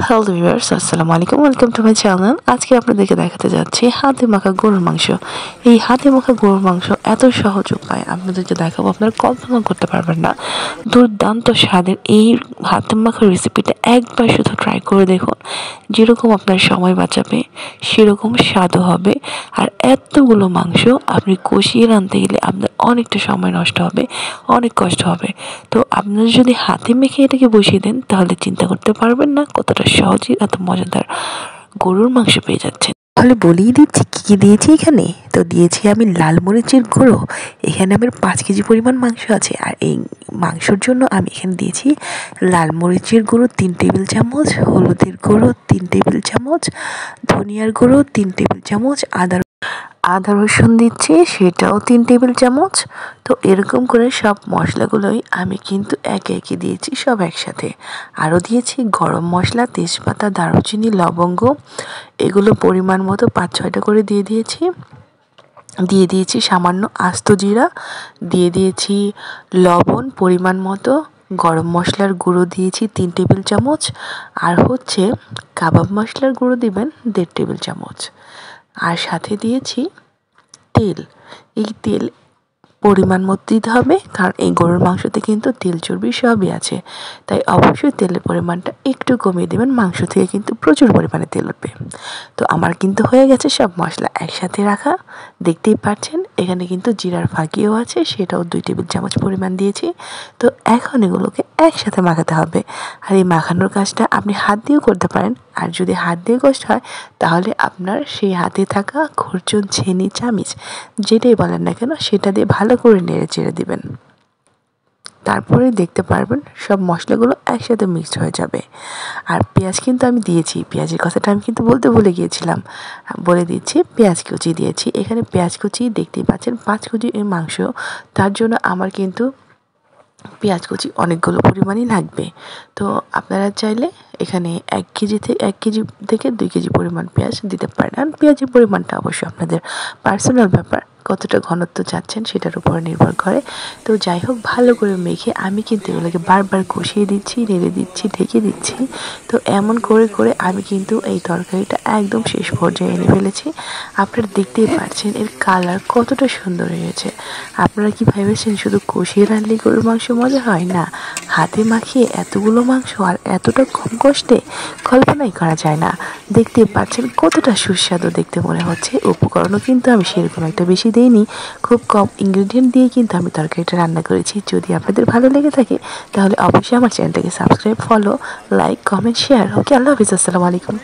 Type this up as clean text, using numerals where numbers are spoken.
Hello viewers, আসসালামু আলাইকুম। Welcome to my channel. আজকে আপনাদেরকে দেখাতে যাচ্ছি হাতে মাখা গরুর মাংস। এই হাতে মাখা গরুর মাংস এত সহজ উপায় আপনাদেরকে দেখাবো, আপনারা কল্পনা করতে পারবেন না। দুর্দান্ত স্বাদের এই হাতে মাখা রেসিপিটা একবার শুধু ট্রাই করে দেখুন। যেরকম আপনার সময় বাঁচাবে সেরকম স্বাদও হবে। আর এতগুলো মাংস আপনি কষিয়ে রাঁধতে গেলে আপনার অনেকটা সময় নষ্ট হবে, অনেক কষ্ট হবে। তো আপনারা যদি হাতে মেখে এটাকে বসিয়ে দেন তাহলে চিন্তা করতে পারবেন না কতটা সহজে এত মজাদার গরুর মাংস পেয়ে যাচ্ছেন। তাহলে বলেই দিচ্ছি কী কী দিয়েছি এখানে। তো দিয়েছি আমি লাল মরিচের গুঁড়ো, এখানে আমার 5 কেজি পরিমাণ মাংস আছে। আর এই মাংসর জন্য আমি এখানে দিয়েছি লাল মরিচের গুঁড়ো 3 টেবিল চামচ, হলুদের গুঁড়ো 3 টেবিল চামচ, ধনিয়ার গুঁড়ো 3 টেবিল চামচ, আদা রসুন দিচ্ছি সেটাও 3 টেবিল চামচ। তো এরকম করে সব মশলাগুলোই আমি কিন্তু একে একে দিয়েছি সব একসাথে। আরও দিয়েছি গরম মশলা, তেজপাতা, দারুচিনি, লবঙ্গ, এগুলো পরিমাণ মতো 5-6টা করে দিয়ে দিয়েছি সামান্য আস্ত জিরা, দিয়ে দিয়েছি লবণ পরিমাণ মতো, গরম মশলার গুঁড়ো দিয়েছি 3 টেবিল চামচ, আর হচ্ছে কাবাব মশলার গুঁড়ো দিবেন 1.5 টেবিল চামচ। আর সাথে দিয়েছি তেল। এই তেল পরিমাণ মতো দিতে হবে, কারণ এই গরুর মাংসতে কিন্তু তেল চর্বি সবই আছে। তাই অবশ্যই তেলের পরিমাণটা একটু কমিয়ে দেবেন, মাংস থেকে কিন্তু প্রচুর পরিমাণে তেল উঠবে। তো আমার কিন্তু হয়ে গেছে সব মশলা একসাথে রাখা, দেখতেই পাচ্ছেন। এখানে কিন্তু জিরার ফাঁকিও আছে, সেটাও 2 টেবিল চামচ পরিমাণ দিয়েছি। তো এখন এগুলোকে একসাথে মাখাতে হবে। আর এই মাখানোর কাজটা আপনি হাত দিয়েও করতে পারেন। আর যদি হাত দিয়ে কষ্ট হয় তাহলে আপনার সেই হাতে থাকা খুরচুন, ছেনি, চামিচ যেটাই বলেন না কেন সেটা দিয়ে ভালো করে নেড়ে চেড়ে দিবেন। তারপরে দেখতে পারবেন সব মশলাগুলো একসাথে মিক্সড হয়ে যাবে। আর পেঁয়াজ কিন্তু আমি দিয়েছি, পেঁয়াজের কথাটা আমি কিন্তু বলতে ভুলে গিয়েছিলাম, বলে দিচ্ছি। পেঁয়াজ কুচি দিয়েছি এখানে, পেঁয়াজ কুচি দেখতেই পাচ্ছেন 5 কেজি এই মাংস, তার জন্য আমার কিন্তু পেঁয়াজ কুচি অনেকগুলো পরিমাণই লাগবে। তো আপনারা চাইলে এখানে 1 কেজি থেকে 2 কেজি পরিমাণ পেঁয়াজ দিতে পারেন। আর পেঁয়াজের পরিমাণটা অবশ্যই আপনাদের পার্সোনাল ব্যাপার, কতটা ঘনত্ব চাচ্ছেন সেটার উপর নির্ভর করে। তো যাই হোক, ভালো করে মেখে আমি কিন্তু এগুলোকে বারবার কষিয়ে দিচ্ছি, নেড়ে দিচ্ছি, ঢেকে দিচ্ছি। তো এমন করে করে আমি কিন্তু এই তরকারিটা একদম শেষ পর্যায়ে এনে ফেলেছি। আপনারা দেখতেই পাচ্ছেন এর কালার কতটা সুন্দর হয়েছে। আপনারা কি ভেবেছেন শুধু কষিয়ে রান্নলে গরুর মাংস মজা হয়? না, হাতে মাখিয়ে এতগুলো মাংস আর এতটা কম কষ্টে কল্পনাই করা যায় না। দেখতেই পাচ্ছেন কতটা সুস্বাদু দেখতে মনে হচ্ছে। উপকরণও কিন্তু আমি সেরকম একটা বেশি দিইনি, খুব কম ইনগ্রেডিয়েন্ট দিয়ে কিন্তু আমি তরকারিটা রান্না করেছি। যদি আপনাদের ভালো লেগে থাকে তাহলে অবশ্যই আমার চ্যানেলটাকে subscribe, follow, like, comment, share. Okay, আল্লাহ হাফিজ, আসসালামু আলাইকুম।